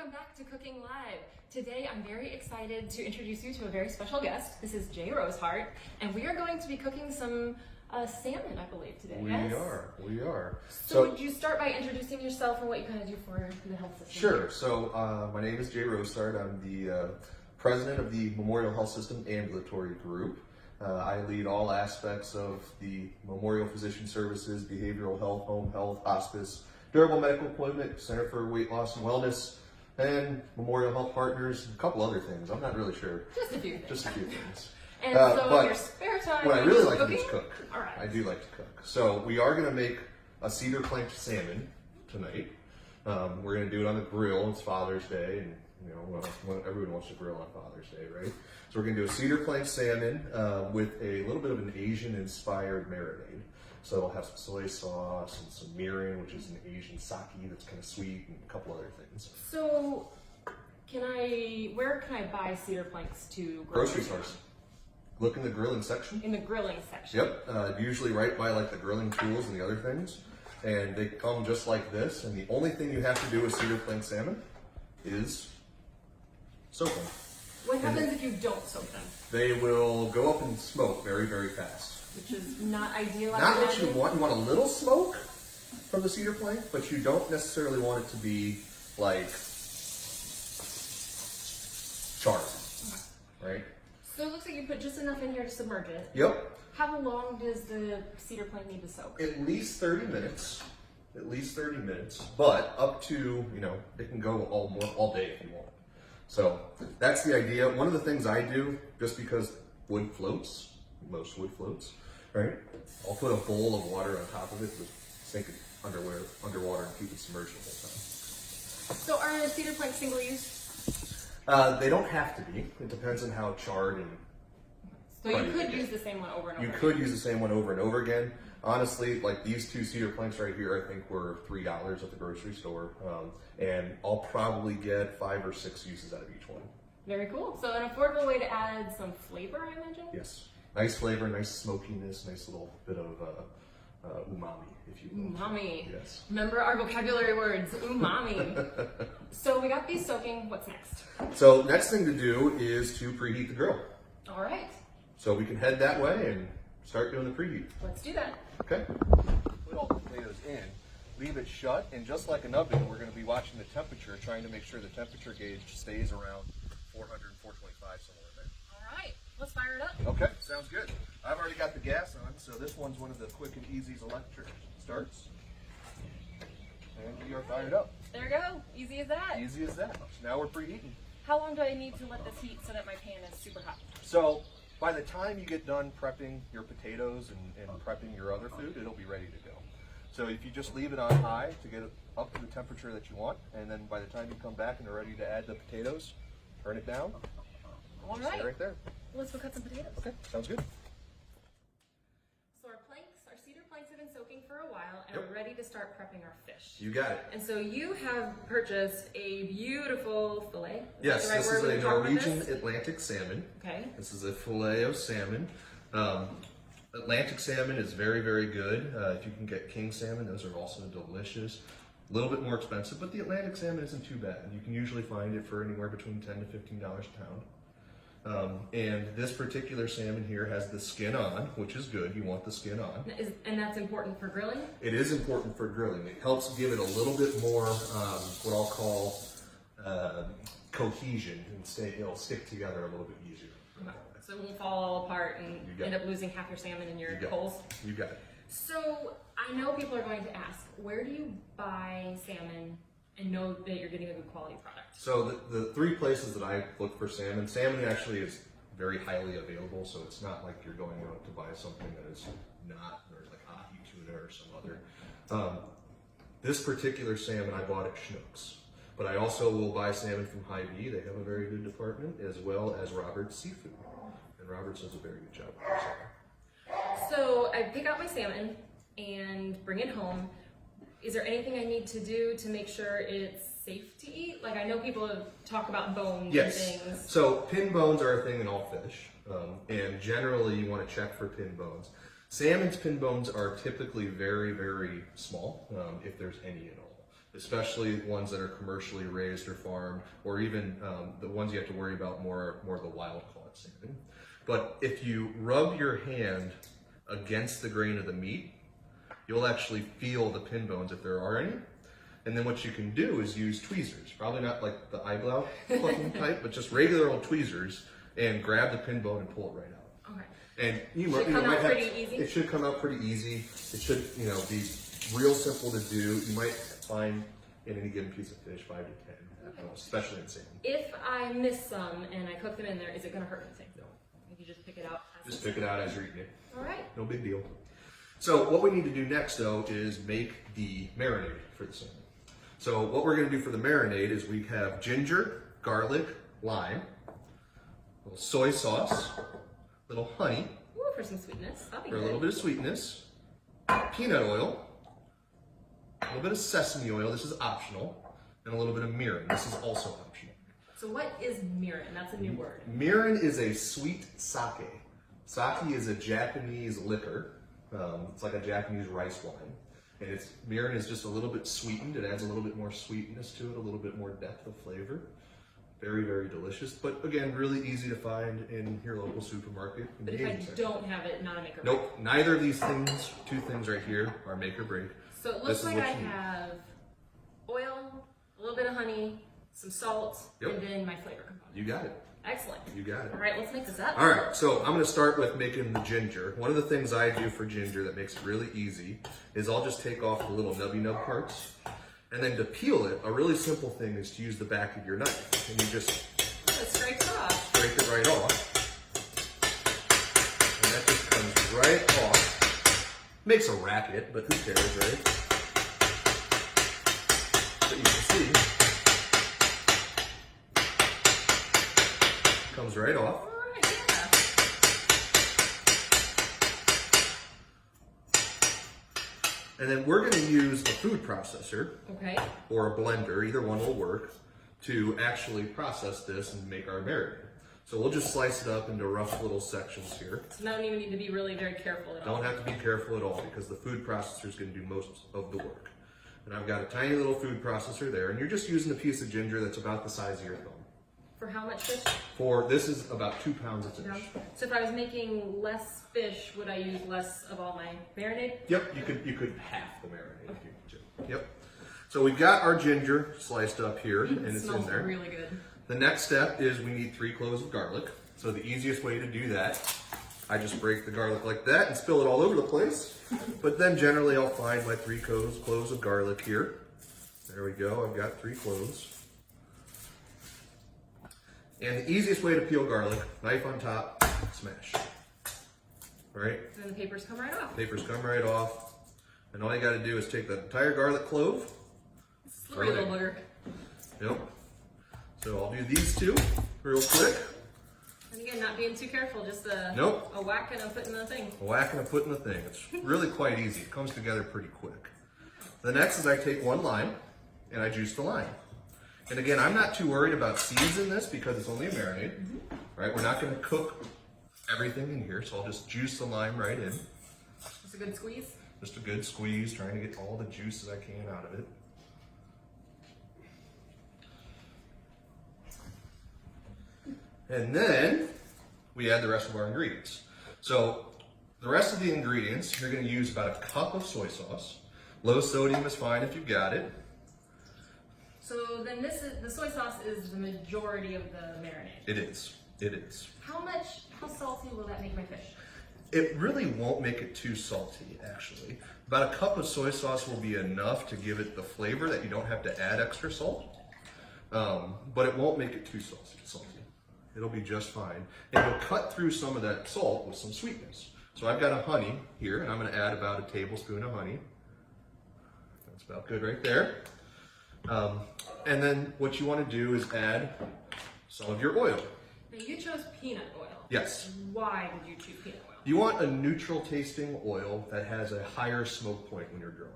welcome back to Cooking Live. Today I'm very excited to introduce you to a very special guest. This is Jay Roszhart, and we are going to be cooking some salmon, I believe, today. We are. So would you start by introducing yourself and what you kind of do for the health system? Sure. So my name is Jay Roszhart. I'm the president of the Memorial Health System Ambulatory Group. I lead all aspects of the Memorial Physician Services, behavioral health, home health, hospice, durable medical equipment, Center for Weight Loss and Wellness, and Memorial Health Partners, and a couple other things. I'm not really sure. Just a few things. Just a few things. And so in your spare time, what I really like to do is cook. All right. I do like to cook. So we are going to make a Cedar-Planked Salmon tonight. We're going to do it on the grill. It's Father's Day, and you know, everyone wants to grill on Father's Day, right? So we're going to do a Cedar-Planked Salmon with a little bit of an Asian-inspired marinade. So it'll have some soy sauce and some mirin, which is an Asian sake that's kind of sweet, and a couple other things. So where can I buy cedar planks to grill? Grocery stores. Look in the grilling section. In the grilling section. Yep, usually right by like the grilling tools and the other things. And they come just like this. And the only thing you have to do with Cedar-Planked salmon is soak them. What happens if you don't soak them? They will go up in smoke very, very fast. Which is not ideal. Not what you want. You want a little smoke from the cedar plank, but you don't necessarily want it to be like charred, right? So it looks like you put just enough in here to submerge it. Yep. How long does the cedar plank need to soak? At least 30 minutes. At least 30 minutes, but up to, it can go all day if you want. So that's the idea. One of the things I do, just because wood floats, most wood floats, right? I'll put a bowl of water on top of it to sink it underwater and keep it submerged the whole time. So are cedar planks single use? They don't have to be. It depends on how charred and. So you could use the same one over and over. You could use the same one over and over again. Honestly, like these two cedar planks right here, I think were $3 at the grocery store, and I'll probably get 5 or 6 uses out of each one. Very cool. So an affordable way to add some flavor, I imagine. Yes, nice flavor, nice smokiness, nice little bit of umami, if you will. Umami. Yes. Remember our vocabulary words, umami. So we got these soaking. What's next? So next thing to do is to preheat the grill. All right. So we can head that way and start doing the preheat. Let's do that. Okay. Put all the potatoes in, leave it shut, and just like an oven, we're going to be watching the temperature, trying to make sure the temperature gauge stays around 400 and 425, somewhere in there. All right. Let's fire it up. Okay, sounds good. I've already got the gas on, so this one's one of the quick and easy electric starts. And we are fired up. There we go. Easy as that. Easy as that. So now we're preheating. How long do I need to let this heat so that my pan is super hot? So by the time you get done prepping your potatoes and prepping your other food, it'll be ready to go. So if you just leave it on high to get it up to the temperature that you want, and then by the time you come back and are ready to add the potatoes, turn it down. All Stay right. right there. Let's go cut some potatoes. Okay, sounds good. So our cedar planks have been soaking for a while, and we're ready to start prepping our fish. You got it. And so you have purchased a beautiful fillet. Yes, that the right this word is when a we talk about Norwegian this? Atlantic salmon. Okay. This is a fillet of salmon. Atlantic salmon is very, very good. If you can get king salmon, those are also delicious. A little bit more expensive, but the Atlantic salmon isn't too bad. You can usually find it for anywhere between $10 to $15 a pound. And this particular salmon here has the skin on, which is good. You want the skin on. And that's important for grilling? It is important for grilling. It helps give it a little bit more, what I'll call cohesion, and it'll stick together a little bit easier. So it won't fall all apart and end up losing half your salmon in your coals? You got it. So I know people are going to ask, where do you buy salmon and know that you're getting a good quality product? So the 3 places that I look for salmon actually is very highly available, so it's not like you're going out to buy something that is not, or like ahi tuna or some other. This particular salmon I bought at Schnucks, but I also will buy salmon from Hy-Vee. They have a very good department, as well as Robert's Seafood, and Robert's does a very good job with their salmon. So I pick out my salmon and bring it home. Is there anything I need to do to make sure it's safe to eat? Like I know people talk about bones and things. So pin bones are a thing in all fish, and generally you want to check for pin bones. Salmon's pin bones are typically very, very small, if there's any at all. especially ones that are commercially raised or farmed, or even the ones you have to worry about more the wild caught salmon. But if you rub your hand against the grain of the meat, you'll actually feel the pin bones if there are any. And then what you can do is use tweezers, probably not like the eyebrow plucking type, but just regular old tweezers, and grab the pin bone and pull it right out. Okay. And you might have, pretty easy. It should come out pretty easy. It should, be real simple to do. You might find in any given piece of fish 5 to 10, especially in salmon. If I miss some and I cook them in there, is it going to hurt anything? No. You just pick it out. Just pick it out as you're eating it. All right. No big deal. So what we need to do next, though, is make the marinade for the salmon. So what we're going to do for the marinade is we have ginger, garlic, lime, a little soy sauce, a little honey. Ooh, for some sweetness. That'll be For good. a little bit of sweetness, peanut oil, a little bit of sesame oil, this is optional, and a little bit of mirin, this is also optional. So what is mirin? That's a new word. Mirin is a sweet sake. Sake is a Japanese liquor. It's like a Japanese rice wine. And mirin is just a little bit sweetened. It adds a little bit more sweetness to it, a little bit more depth of flavor. Very, very delicious. But again, really easy to find in your local supermarket. But if I don't have it, not a make or break. Nope, neither of these things, two things right here, are make or break. So it looks like I have oil, a little bit of honey, some salt, and then my flavor component. You got it. Excellent. You got it. All right, let's make this up. All right, so I'm going to start with making the ginger. One of the things I do for ginger that makes it really easy is I'll just take off the little nubby nub parts. And then to peel it, a really simple thing is to use the back of your knife. And you just scrape it off. Scrape it right off. And that just comes right off. Makes a racket, but who cares, right? But you can see, comes right off. All right, yeah. And then we're going to use a food processor, okay, or a blender, either one will work, to actually process this and make our marinade. So we'll just slice it up into rough little sections here. So I don't even need to be really very careful at all. Don't have to be careful at all because the food processor is going to do most of the work. And I've got a tiny little food processor there, and you're just using a piece of ginger that's about the size of your thumb. For how much fish? This is about 2 pounds of fish. So if I was making less fish, would I use less of all my marinade? Yep, you could half the marinade if you want to. Yep. So we've got our ginger sliced up here, and it's in there. Really good. The next step is we need 3 cloves of garlic. So the easiest way to do that, I just break the garlic like that and spill it all over the place. But then generally I'll find my 3 cloves of garlic here. There we go, I've got 3 cloves. And the easiest way to peel garlic, knife on top, smash. Right? And the papers come right off. Papers come right off. And all you gotta do is take the entire garlic clove. Slurry little booger. Yep. So I'll do these 2 real quick. And again, not being too careful, just a whack and a put in the thing. A whack and a put in the thing. It's really quite easy. It comes together pretty quick. The next is I take 1 lime and I juice the lime. And again, I'm not too worried about seeds in this because it's only a marinade, right? We're not going to cook everything in here, so I'll just juice the lime right in. Just a good squeeze? Just a good squeeze, trying to get all the juices I can out of it. And then we add the rest of our ingredients. So the rest of the ingredients, you're going to use about a cup of soy sauce. Low sodium is fine if you've got it. So then the soy sauce is the majority of the marinade. It is. It is. How salty will that make my fish? It really won't make it too salty, actually. About a cup of soy sauce will be enough to give it the flavor that you don't have to add extra salt. But it won't make it too salty. It'll be just fine. And you'll cut through some of that salt with some sweetness. So I've got a honey here, and I'm going to add about a tablespoon of honey. That's about good right there. And then what you want to do is add some of your oil. Now you chose peanut oil. Yes. Why did you choose peanut oil? You want a neutral tasting oil that has a higher smoke point when you're grilling.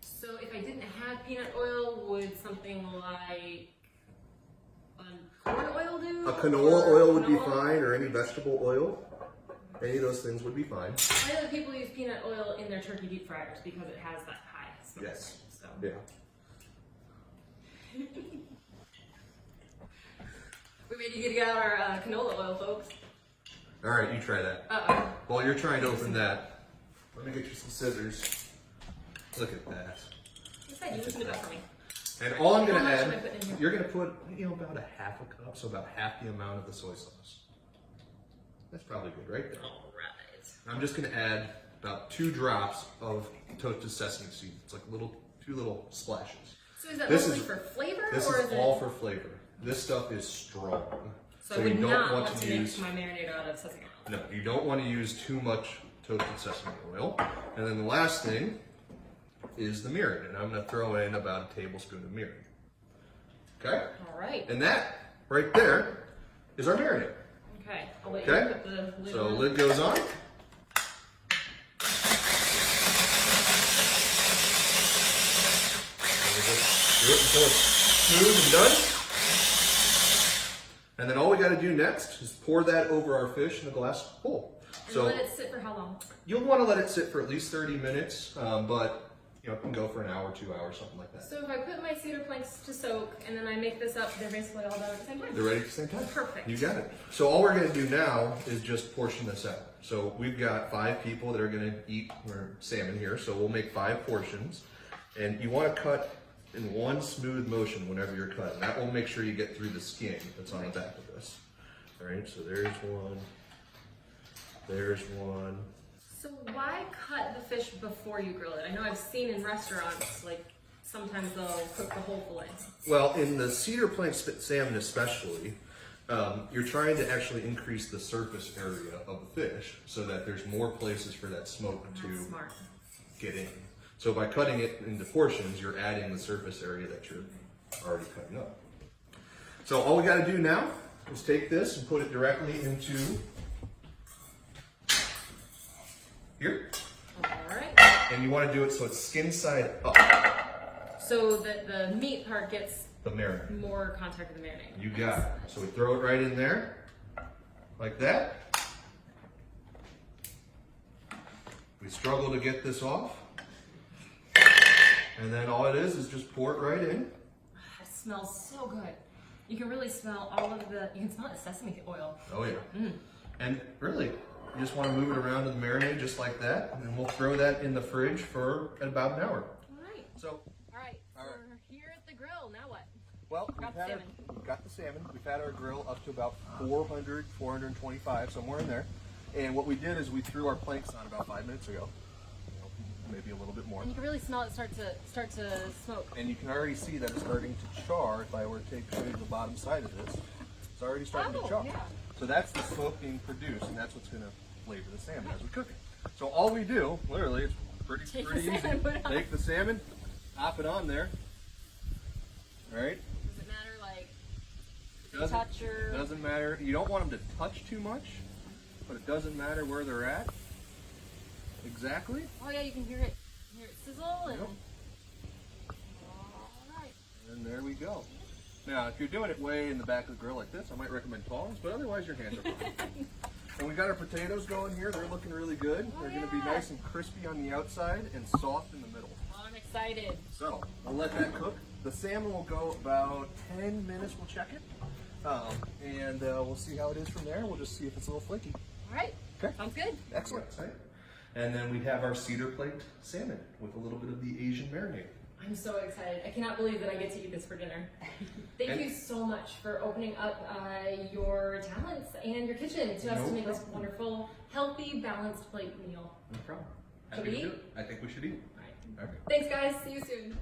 So if I didn't have peanut oil, would something like corn oil do? A canola oil would be fine, or any vegetable oil. Any of those things would be fine. I know that people use peanut oil in their turkey deep fryers because it has that high smoke. Yes. So. Yeah. We made you get out our canola oil, folks. All right, you try that. Uh-oh. While you're trying to open that, let me get you some scissors. Look at that. You said you loosened it up for me. And all I'm going to How much add, am I putting in here? you're going to put, about a half a cup, so about half the amount of the soy sauce. That's probably good right there. All right. I'm just going to add about 2 drops of toasted sesame seed. It's like 2 little splashes. So is that This mostly is- for flavor, This or is all for flavor. This stuff is strong. So I would you don't not want want to use, make my marinade out of sesame oil. no, you don't want to use too much toasted sesame oil. And then the last thing is the mirin, and I'm going to throw in about a tablespoon of mirin. Okay? All right. And that right there is our marinade. Okay. I'll let Okay? you put the lid So on. lid goes on. Do it until it's smooth and done. And then all we got to do next is pour that over our fish in a glass bowl. And So let it sit for how long? you'll want to let it sit for at least 30 minutes, but it can go for an hour, 2 hours, something like that. So if I put my cedar planks to soak and then I make this up, they're basically all done at the same time? They're ready at the same time. Perfect. You got it. So all we're going to do now is just portion this out. So we've got 5 people that are going to eat our salmon here, so we'll make 5 portions. And you want to cut in one smooth motion whenever you're cutting. That will make sure you get through the skin that's on the back of this. All right, so there's one. There's one. So why cut the fish before you grill it? I know I've seen in restaurants, like, sometimes they'll cook the whole fillet. Well, in the Cedar-Planked salmon especially, you're trying to actually increase the surface area of the fish so that there's more places for that smoke to That's smart. get in. So by cutting it into portions, you're adding the surface area that you're already cutting up. So all we got to do now is take this and put it directly into here. All right. And you want to do it so it's skin side up, So that the meat part gets the marinade. more contact with the marinade. You got it. So we throw it right in there, like that. We struggle to get this off. And then all it is just pour it right in. It smells so good. You can really smell all of you can smell the sesame oil. Oh yeah. And really, you just want to move it around in the marinade just like that. And then we'll throw that in the fridge for about an hour. All right. So, All right. We're here at the grill. Now what? well, Got the salmon. we've got the salmon. We've had our grill up to about 400, 425, somewhere in there. And what we did is we threw our planks on about 5 minutes ago. Maybe a little bit more. And you can really smell it start to smoke. And you can already see that it's starting to char. If I were to show you the bottom side of this, it's already starting to char. Yeah. So that's the smoke being produced, and that's what's going to flavor the salmon as we cook it. So all we do, literally, it's pretty the easy. salmon, put it on. Take the salmon, hop it on there. All right. Does it matter like Doesn't, touch or? doesn't matter. You don't want them to touch too much, but it doesn't matter where they're at. Exactly. Oh yeah, you can hear it sizzle and. Yep. All right. And there we go. Now, if you're doing it way in the back of the grill like this, I might recommend tongs, but otherwise your hands are fine. And we got our potatoes going here. They're looking really good. Oh, They're going to be yeah. nice and crispy on the outside and soft in the middle. Oh, I'm excited. So, I'll let that cook. The salmon will go about 10 minutes. We'll check it. And we'll see how it is from there. We'll just see if it's a little flaky. All right. Okay. Sounds good. Excellent. Right. And then we have our Cedar-Planked salmon with a little bit of the Asian marinade. I'm so excited. I cannot believe that I get to eat this for dinner. Thank you so much for opening up your talents and your kitchen to us to make this wonderful, healthy, balanced plate meal. No problem. Should we eat? I think we should eat. All right. Okay. Thanks, guys. See you soon.